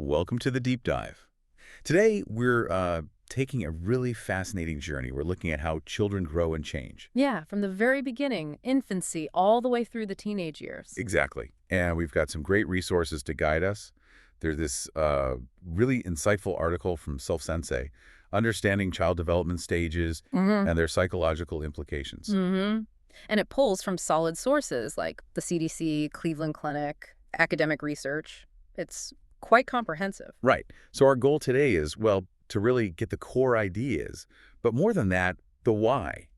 Welcome to the deep dive. Today, we're taking a really fascinating journey. We're looking at how children grow and change. Yeah, from the very beginning, infancy, all the way through the teenage years. Exactly. And we've got some great resources to guide us. There's this really insightful article from Self-Sensei, Understanding Child Development Stages and Their Psychological Implications. And it pulls from solid sources like the CDC, Cleveland Clinic, academic research. It's quite comprehensive. Right. So our goal today is, well, to really get the core ideas, but more than that, the why.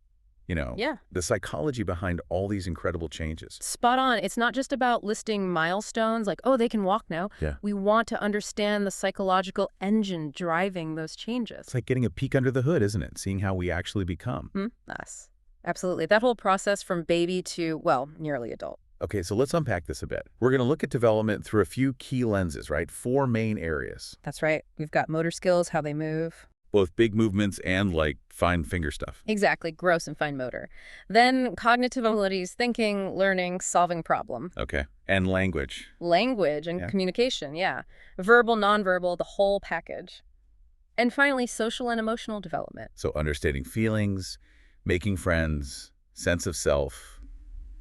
The psychology behind all these incredible changes. Spot on. It's not just about listing milestones like, oh, they can walk now. Yeah. We want to understand the psychological engine driving those changes. It's like getting a peek under the hood, isn't it? Seeing how we actually become. Yes, absolutely. That whole process from baby to, well, nearly adult. Okay, so let's unpack this a bit. We're going to look at development through a few key lenses, right? 4 main areas. That's right. We've got motor skills, how they move. Both big movements and, like, fine finger stuff. Exactly, gross and fine motor. Then cognitive abilities, thinking, learning, solving problem. Okay. And language. Language and communication, yeah. Verbal, nonverbal, the whole package. And finally, social and emotional development. So understanding feelings, making friends, sense of self,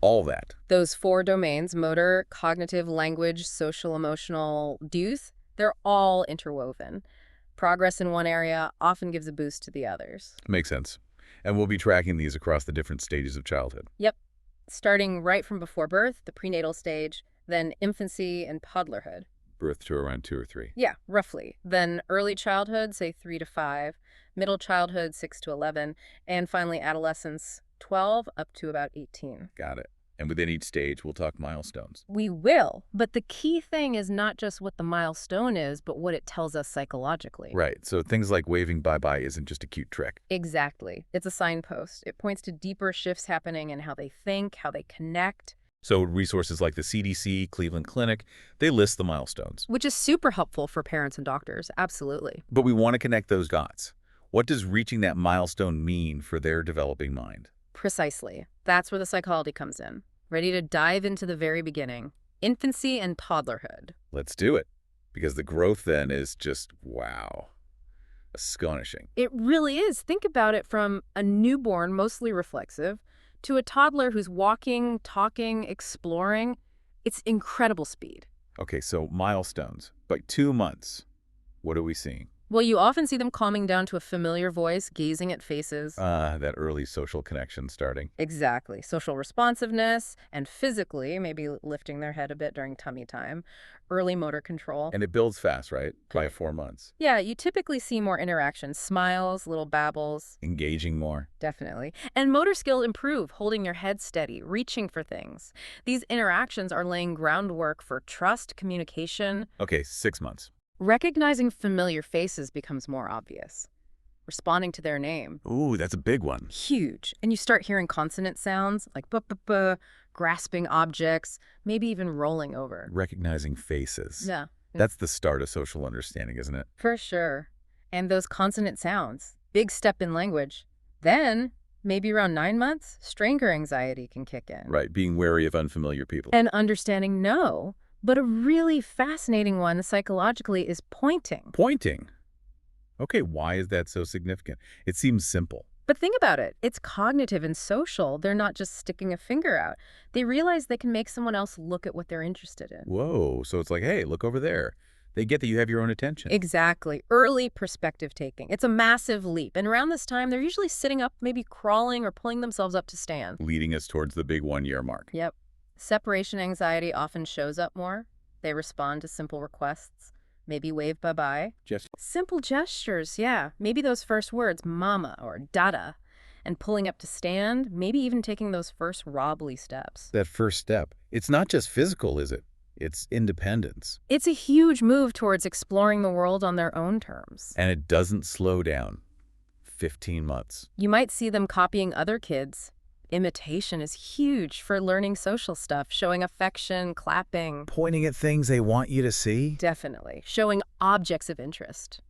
all that. Those 4 domains, motor, cognitive, language, social, emotional, youth, they're all interwoven. Progress in one area often gives a boost to the others. Makes sense. And we'll be tracking these across the different stages of childhood. Yep. Starting right from before birth, the prenatal stage, then infancy and toddlerhood. Birth to around 2 or 3. Yeah, roughly. Then early childhood, say 3 to 5, middle childhood, 6 to 11, and finally adolescence, 12 up to about 18. Got it. And within each stage, we'll talk milestones. We will, but the key thing is not just what the milestone is, but what it tells us psychologically. Right, so things like waving bye-bye isn't just a cute trick. Exactly. It's a signpost. It points to deeper shifts happening in how they think, how they connect. So resources like the CDC, Cleveland Clinic, they list the milestones. Which is super helpful for parents and doctors, absolutely. But we want to connect those dots. What does reaching that milestone mean for their developing mind? Precisely. That's where the psychology comes in. Ready to dive into the very beginning. Infancy and toddlerhood. Let's do it. Because the growth then is just, wow, astonishing. It really is. Think about it from a newborn, mostly reflexive, to a toddler who's walking, talking, exploring. It's incredible speed. Okay, so milestones. By 2 months, what are we seeing? Well, you often see them calming down to a familiar voice, gazing at faces. That early social connection starting. Exactly. Social responsiveness, and physically, maybe lifting their head a bit during tummy time. Early motor control. And it builds fast, right? By 4 months. Yeah, you typically see more interaction. Smiles, little babbles. Engaging more. Definitely. And motor skill improve, holding your head steady, reaching for things. These interactions are laying groundwork for trust, communication. Okay, 6 months. Recognizing familiar faces becomes more obvious. Responding to their name. Ooh, that's a big one. Huge. And you start hearing consonant sounds like buh-buh-buh, grasping objects, maybe even rolling over. Recognizing faces. Yeah. That's the start of social understanding, isn't it? For sure. And those consonant sounds. Big step in language. Then, maybe around 9 months, stranger anxiety can kick in. Right, being wary of unfamiliar people. And understanding no. But a really fascinating one psychologically is pointing. Pointing? Okay, why is that so significant? It seems simple. But think about it. It's cognitive and social. They're not just sticking a finger out. They realize they can make someone else look at what they're interested in. Whoa, so it's like, hey, look over there. They get that you have your own attention. Exactly. Early perspective taking. It's a massive leap. And around this time, they're usually sitting up, maybe crawling or pulling themselves up to stand. Leading us towards the big 1-year mark. Yep. Separation anxiety often shows up more. They respond to simple requests. Maybe wave bye-bye. Just Simple gestures, yeah. Maybe those first words, mama or dada. And pulling up to stand, maybe even taking those first wobbly steps. that first step. It's not just physical, is it? It's independence. It's a huge move towards exploring the world on their own terms. And it doesn't slow down. 15 months. You might see them copying other kids. Imitation is huge for learning social stuff, showing affection, clapping. Pointing at things they want you to see? Definitely. Showing objects of interest.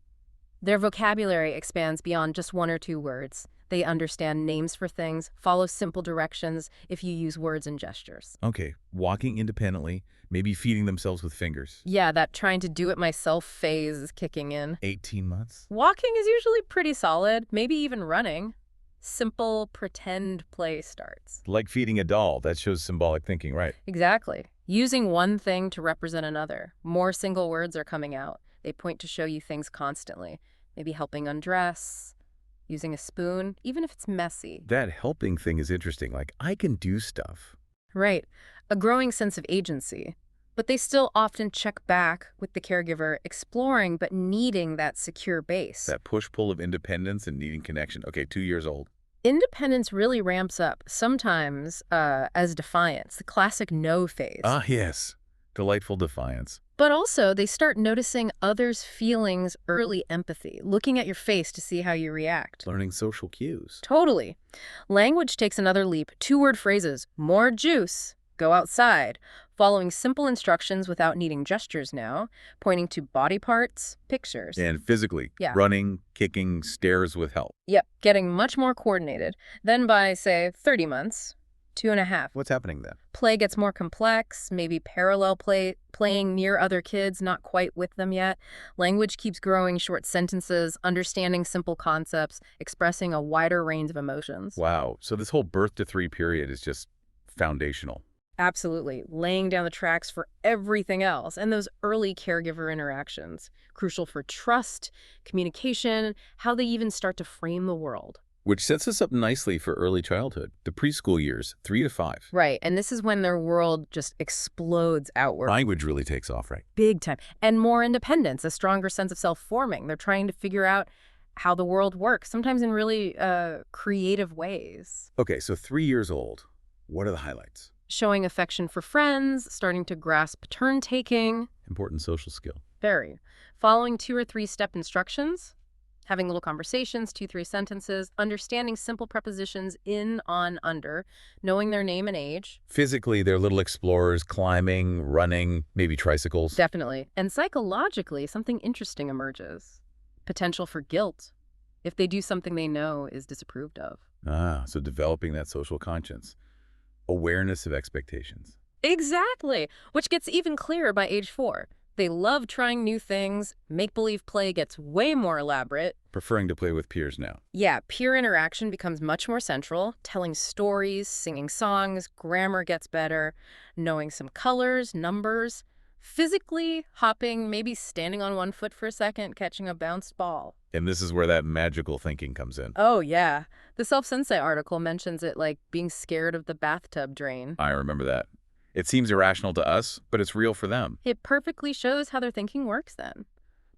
Their vocabulary expands beyond just one or two words. They understand names for things, follow simple directions if you use words and gestures. Okay, walking independently, maybe feeding themselves with fingers. Yeah, that trying to do it myself phase is kicking in. 18 months? Walking is usually pretty solid, maybe even running. Simple pretend play starts. Like feeding a doll, that shows symbolic thinking, right? Exactly. Using one thing to represent another. More single words are coming out. They point to show you things constantly. Maybe helping undress, using a spoon, even if it's messy. That helping thing is interesting, like I can do stuff. Right. A growing sense of agency. But they still often check back with the caregiver, exploring but needing that secure base. That push-pull of independence and needing connection. Okay, 2 years old. Independence really ramps up, sometimes as defiance, the classic no phase. Ah, yes. Delightful defiance. But also, they start noticing others' feelings, early empathy, looking at your face to see how you react. Learning social cues. Totally. Language takes another leap. 2-word phrases, more juice, go outside, following simple instructions without needing gestures now, pointing to body parts, pictures. And physically, Yeah. running, kicking, stairs with help. Yep, getting much more coordinated. Then by, say, 30 months, 2.5. What's happening then? Play gets more complex, maybe parallel playing near other kids, not quite with them yet. Language keeps growing, short sentences, understanding simple concepts, expressing a wider range of emotions. Wow, so this whole birth to 3 period is just foundational. Absolutely, laying down the tracks for everything else. And those early caregiver interactions, crucial for trust, communication, how they even start to frame the world. Which sets us up nicely for early childhood, the preschool years, 3 to 5. Right, and this is when their world just explodes outward. Language really takes off, right? Big time. And more independence, a stronger sense of self-forming. They're trying to figure out how the world works, sometimes in really creative ways. Okay, so 3 years old. What are the highlights? Showing affection for friends, starting to grasp turn-taking. Important social skill. Very. Following 2 or 3-step instructions. Having little conversations, 2-3 sentences. Understanding simple prepositions in, on, under. Knowing their name and age. Physically, they're little explorers, climbing, running, maybe tricycles. Definitely. And psychologically, something interesting emerges. Potential for guilt if they do something they know is disapproved of. Ah, so developing that social conscience. Awareness of expectations. Exactly, which gets even clearer by age 4. They love trying new things. Make-believe play gets way more elaborate. Preferring to play with peers now. Yeah, peer interaction becomes much more central. Telling stories, singing songs, grammar gets better, knowing some colors, numbers. Physically, hopping, maybe standing on one foot for a second, catching a bounced ball. And this is where that magical thinking comes in. Oh, yeah. The Self-Sensei article mentions it like being scared of the bathtub drain. I remember that. It seems irrational to us, but it's real for them. It perfectly shows how their thinking works then.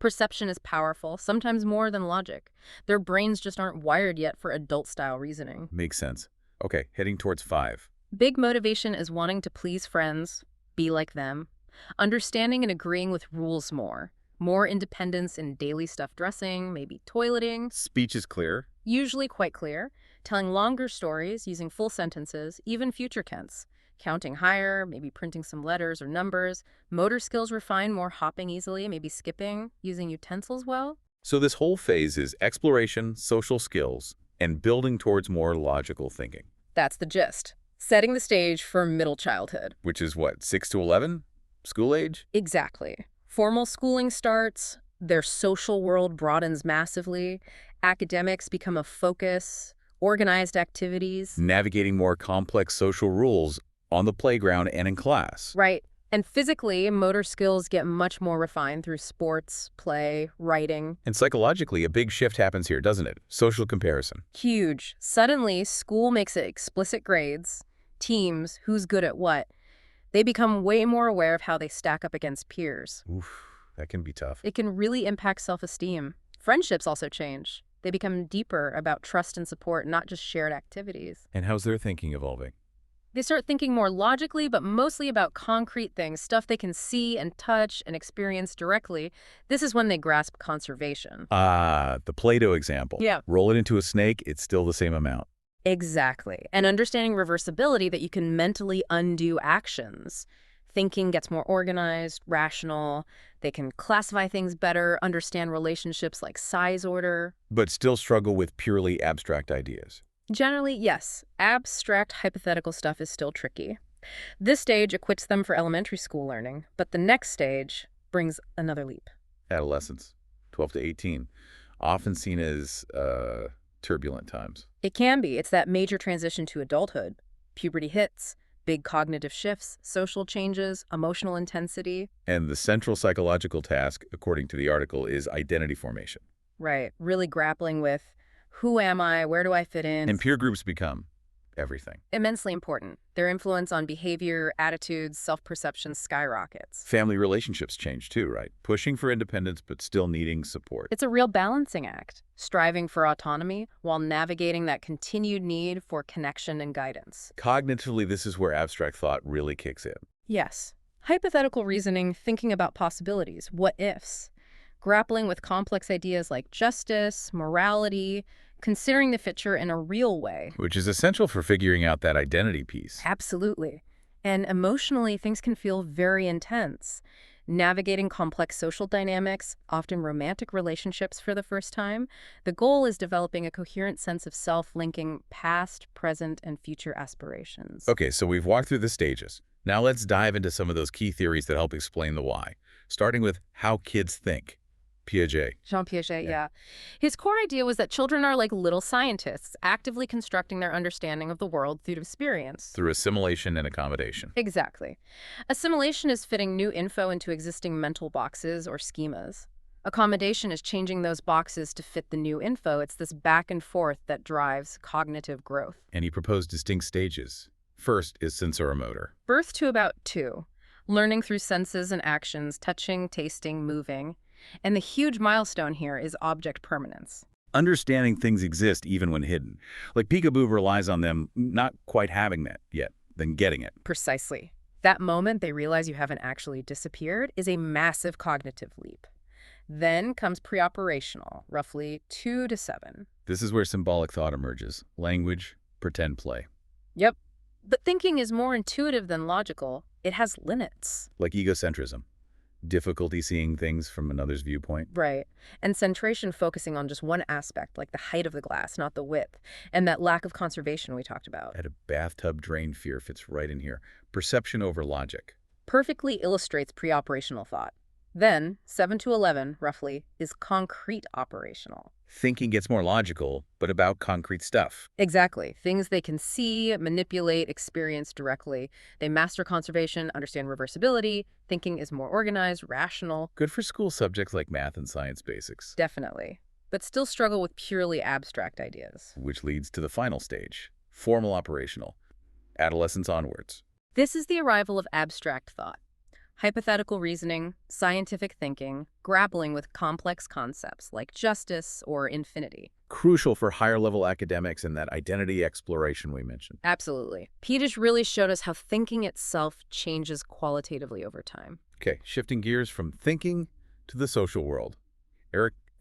Perception is powerful, sometimes more than logic. Their brains just aren't wired yet for adult-style reasoning. Makes sense. Okay, heading towards 5. Big motivation is wanting to please friends, be like them, understanding and agreeing with rules more. More independence in daily stuff, dressing, maybe toileting. Speech is clear. Usually quite clear. Telling longer stories, using full sentences, even future tense. Counting higher, maybe printing some letters or numbers. Motor skills refine, more hopping easily, maybe skipping, using utensils well. So this whole phase is exploration, social skills, and building towards more logical thinking. That's the gist. Setting the stage for middle childhood. Which is what, 6 to 11? School age? Exactly. Formal schooling starts, their social world broadens massively, academics become a focus, organized activities. Navigating more complex social rules on the playground and in class. Right. And physically, motor skills get much more refined through sports, play, writing. And psychologically, a big shift happens here, doesn't it? Social comparison. Huge. Suddenly, school makes it explicit grades, teams, who's good at what. They become way more aware of how they stack up against peers. Oof, that can be tough. It can really impact self-esteem. Friendships also change. They become deeper about trust and support, not just shared activities. And how's their thinking evolving? They start thinking more logically, but mostly about concrete things, stuff they can see and touch and experience directly. This is when they grasp conservation. Ah, the Play-Doh example. Yeah. Roll it into a snake, it's still the same amount. Exactly. And understanding reversibility, that you can mentally undo actions. Thinking gets more organized, rational. They can classify things better, understand relationships like size order. But still struggle with purely abstract ideas. Generally, yes, abstract hypothetical stuff is still tricky. This stage equips them for elementary school learning, but the next stage brings another leap. Adolescence, 12 to 18, often seen as turbulent times. It can be. It's that major transition to adulthood. Puberty hits, big cognitive shifts, social changes, emotional intensity. And the central psychological task, according to the article, is identity formation. Right. Really grappling with who am I, where do I fit in? And peer groups become everything. Immensely important. Their influence on behavior, attitudes, self-perception skyrockets. Family relationships change too, right? Pushing for independence but still needing support. It's a real balancing act, striving for autonomy while navigating that continued need for connection and guidance. Cognitively, this is where abstract thought really kicks in. Yes. Hypothetical reasoning, thinking about possibilities, what ifs, grappling with complex ideas like justice, morality, considering the future in a real way. Which is essential for figuring out that identity piece. Absolutely. And emotionally, things can feel very intense. Navigating complex social dynamics, often romantic relationships for the first time, the goal is developing a coherent sense of self linking past, present, and future aspirations. Okay, so we've walked through the stages. Now let's dive into some of those key theories that help explain the why, starting with how kids think. Piaget. Jean Piaget, yeah. His core idea was that children are like little scientists, actively constructing their understanding of the world through experience. Through assimilation and accommodation. Exactly. Assimilation is fitting new info into existing mental boxes or schemas. Accommodation is changing those boxes to fit the new info. It's this back and forth that drives cognitive growth. And he proposed distinct stages. First is sensoromotor. Birth to about 2. Learning through senses and actions, touching, tasting, moving. And the huge milestone here is object permanence. Understanding things exist even when hidden. Like Peekaboo relies on them not quite having that yet, then getting it. Precisely. That moment they realize you haven't actually disappeared is a massive cognitive leap. Then comes preoperational, roughly 2 to 7. This is where symbolic thought emerges. Language, pretend play. Yep. But thinking is more intuitive than logical. It has limits. Like egocentrism. Difficulty seeing things from another's viewpoint. Right. And centration focusing on just one aspect, like the height of the glass, not the width. And that lack of conservation we talked about. At a bathtub drain fear fits right in here. Perception over logic. Perfectly illustrates preoperational thought. Then, 7 to 11, roughly, is concrete operational. Thinking gets more logical, but about concrete stuff. Exactly. Things they can see, manipulate, experience directly. They master conservation, understand reversibility. Thinking is more organized, rational. Good for school subjects like math and science basics. Definitely. But still struggle with purely abstract ideas. Which leads to the final stage, formal operational. Adolescence onwards. This is the arrival of abstract thought. Hypothetical reasoning, scientific thinking, grappling with complex concepts like justice or infinity. Crucial for higher-level academics and that identity exploration we mentioned. Absolutely. Piaget really showed us how thinking itself changes qualitatively over time. Okay, shifting gears from thinking to the social world.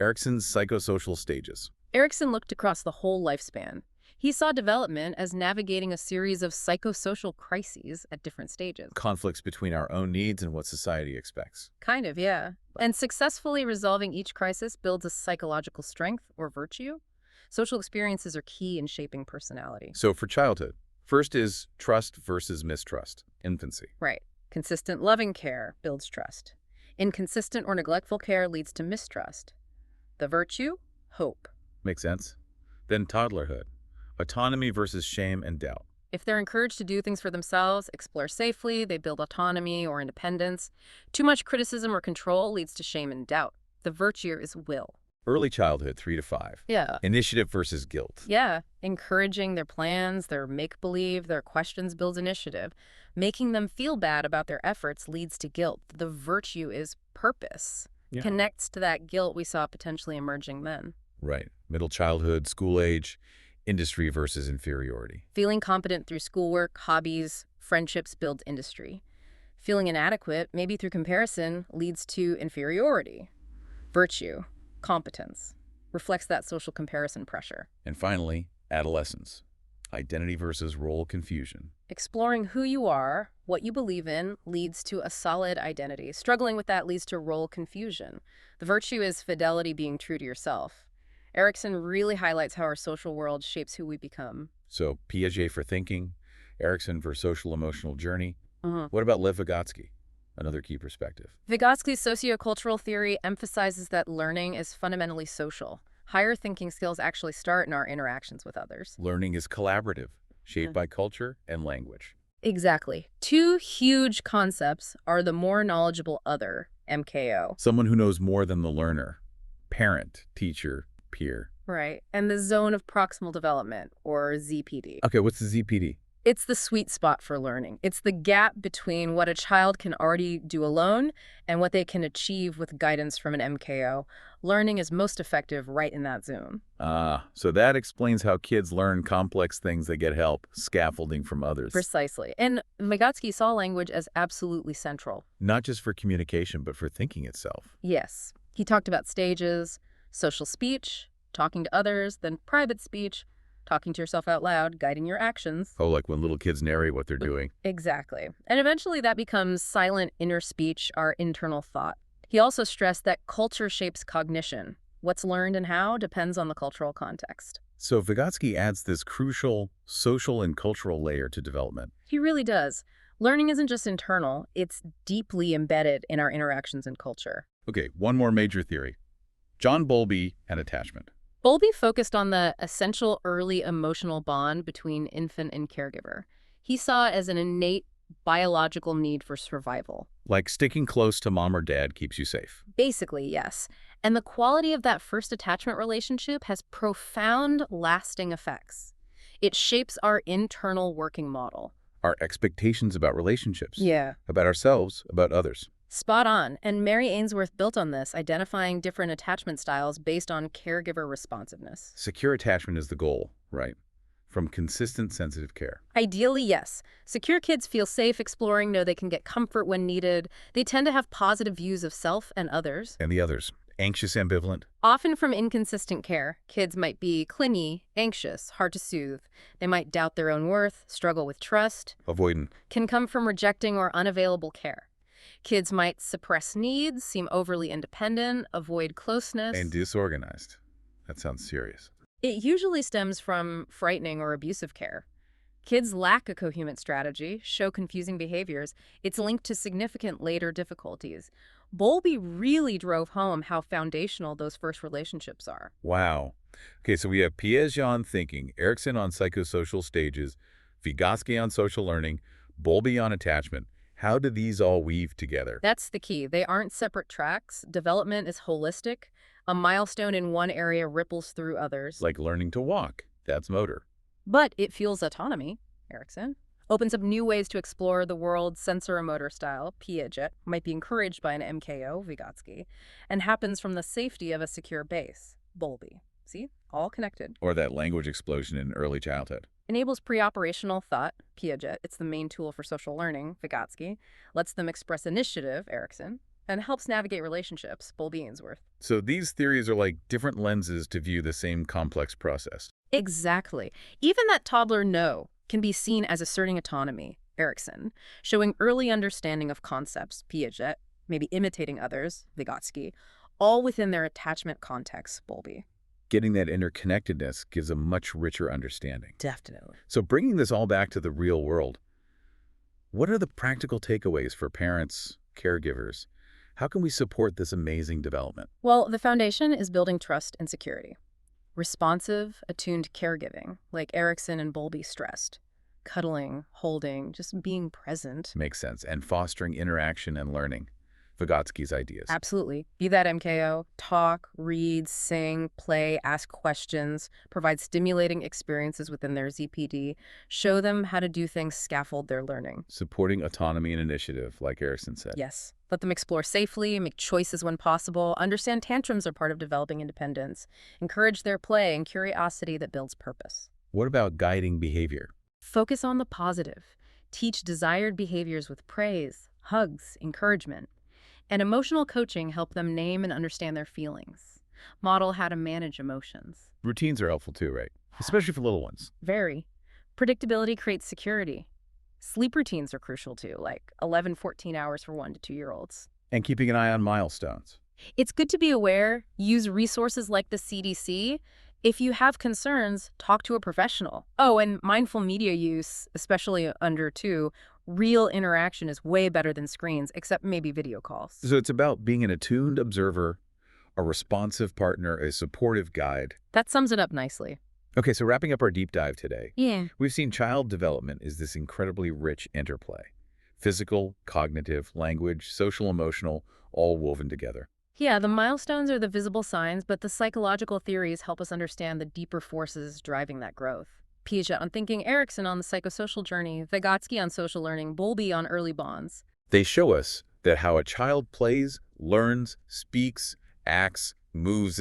Erikson's psychosocial stages. Erikson looked across the whole lifespan. He saw development as navigating a series of psychosocial crises at different stages. Conflicts between our own needs and what society expects. Kind of, yeah. And successfully resolving each crisis builds a psychological strength or virtue. Social experiences are key in shaping personality. So for childhood, first is trust versus mistrust, infancy. Right. Consistent loving care builds trust. Inconsistent or neglectful care leads to mistrust. The virtue? Hope. Makes sense? Then toddlerhood. Autonomy versus shame and doubt. If they're encouraged to do things for themselves, explore safely, they build autonomy or independence. Too much criticism or control leads to shame and doubt. The virtue is will. Early childhood, 3 to 5. Yeah. Initiative versus guilt. Yeah. Encouraging their plans, their make-believe, their questions builds initiative. Making them feel bad about their efforts leads to guilt. The virtue is purpose. Yeah. Connects to that guilt we saw potentially emerging then. Right. Middle childhood, school age, industry versus inferiority. Feeling competent through schoolwork, hobbies, friendships builds industry. Feeling inadequate, maybe through comparison, leads to inferiority. Virtue, competence, reflects that social comparison pressure. And finally, adolescence. Identity versus role confusion. Exploring who you are, what you believe in, leads to a solid identity. Struggling with that leads to role confusion. The virtue is fidelity, being true to yourself. Erikson really highlights how our social world shapes who we become. So Piaget for thinking, Erikson for social emotional journey. Mhm. What about Lev Vygotsky? Another key perspective. Vygotsky's sociocultural theory emphasizes that learning is fundamentally social. Higher thinking skills actually start in our interactions with others. Learning is collaborative, shaped by culture and language. Exactly. Two huge concepts are the more knowledgeable other, MKO. Someone who knows more than the learner. Parent, teacher, peer. Right. And the zone of proximal development, or ZPD. Okay, what's the ZPD? It's the sweet spot for learning. It's the gap between what a child can already do alone and what they can achieve with guidance from an MKO. Learning is most effective right in that zone. So that explains how kids learn complex things that get help, scaffolding from others. Precisely. And Vygotsky saw language as absolutely central. Not just for communication, but for thinking itself. Yes. He talked about stages: social speech, talking to others, then private speech, talking to yourself out loud, guiding your actions. Oh, like when little kids narrate what they're doing. Exactly. And eventually that becomes silent inner speech, our internal thought. He also stressed that culture shapes cognition. What's learned and how depends on the cultural context. So Vygotsky adds this crucial social and cultural layer to development. He really does. Learning isn't just internal, it's deeply embedded in our interactions and culture. Okay, one more major theory. John Bowlby and attachment. Bowlby focused on the essential early emotional bond between infant and caregiver. He saw it as an innate biological need for survival. Like sticking close to mom or dad keeps you safe. Basically, yes. And the quality of that first attachment relationship has profound, lasting effects. It shapes our internal working model. Our expectations about relationships. Yeah. About ourselves, about others. Spot on. And Mary Ainsworth built on this, identifying different attachment styles based on caregiver responsiveness. Secure attachment is the goal, right? From consistent, sensitive care. Ideally, yes. Secure kids feel safe exploring, know they can get comfort when needed. They tend to have positive views of self and others. And the others. Anxious, ambivalent. Often from inconsistent care, kids might be clingy, anxious, hard to soothe. They might doubt their own worth, struggle with trust. Avoidant. Can come from rejecting or unavailable care. Kids might suppress needs, seem overly independent, avoid closeness. And disorganized. That sounds serious. It usually stems from frightening or abusive care. Kids lack a coherent strategy, show confusing behaviors. It's linked to significant later difficulties. Bowlby really drove home how foundational those first relationships are. Wow. Okay, so we have Piaget on thinking, Erikson on psychosocial stages, Vygotsky on social learning, Bowlby on attachment. How do these all weave together? That's the key. They aren't separate tracks. Development is holistic. A milestone in one area ripples through others. Like learning to walk. That's motor. But it fuels autonomy, Erikson. Opens up new ways to explore the world. Sensor-motor style, Piaget, might be encouraged by an MKO, Vygotsky, and happens from the safety of a secure base, Bowlby. See? All connected. Or that language explosion in early childhood. Enables pre-operational thought, Piaget. It's the main tool for social learning, Vygotsky. Lets them express initiative, Erikson. And helps navigate relationships, Bowlby Ainsworth. So these theories are like different lenses to view the same complex process. Exactly. Even that toddler no can be seen as asserting autonomy, Erikson, showing early understanding of concepts, Piaget, maybe imitating others, Vygotsky, all within their attachment context, Bowlby. Getting that interconnectedness gives a much richer understanding. Definitely. So bringing this all back to the real world, what are the practical takeaways for parents, caregivers? How can we support this amazing development? Well, the foundation is building trust and security. Responsive, attuned caregiving, like Erikson and Bowlby stressed. Cuddling, holding, just being present. Makes sense. And fostering interaction and learning. Vygotsky's ideas. Absolutely. Be that MKO. Talk, read, sing, play, ask questions, provide stimulating experiences within their ZPD, show them how to do things, scaffold their learning. Supporting autonomy and initiative, like Erikson said. Yes. Let them explore safely, make choices when possible, understand tantrums are part of developing independence, encourage their play and curiosity that builds purpose. What about guiding behavior? Focus on the positive. Teach desired behaviors with praise, hugs, encouragement. And emotional coaching help them name and understand their feelings. Model how to manage emotions. Routines are helpful too, right? Especially for little ones. Very. Predictability creates security. Sleep routines are crucial too, like 11, 14 hours for 1 to 2-year-olds. And keeping an eye on milestones. It's good to be aware, use resources like the CDC. If you have concerns, talk to a professional. Oh, and mindful media use, especially under 2, real interaction is way better than screens, except maybe video calls. So it's about being an attuned observer, a responsive partner, a supportive guide. That sums it up nicely. Okay, so wrapping up our deep dive today, Yeah. we've seen child development is this incredibly rich interplay. Physical, cognitive, language, social, emotional, all woven together. Yeah, the milestones are the visible signs, but the psychological theories help us understand the deeper forces driving that growth. Piaget on thinking, Erikson on the psychosocial journey, Vygotsky on social learning, Bowlby on early bonds. They show us that how a child plays, learns, speaks, acts, moves,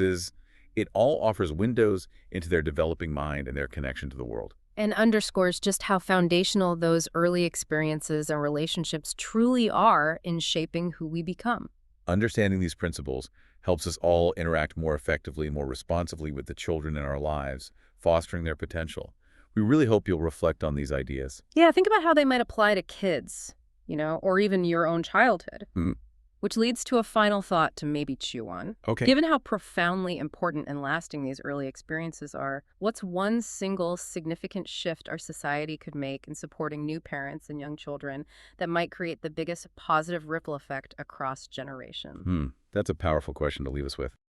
it all offers windows into their developing mind and their connection to the world. And underscores just how foundational those early experiences and relationships truly are in shaping who we become. Understanding these principles helps us all interact more effectively, more responsively with the children in our lives, fostering their potential. We really hope you'll reflect on these ideas. Yeah, think about how they might apply to kids, or even your own childhood. Mm. Which leads to a final thought to maybe chew on. Okay. Given how profoundly important and lasting these early experiences are, what's one single significant shift our society could make in supporting new parents and young children that might create the biggest positive ripple effect across generations? That's a powerful question to leave us with.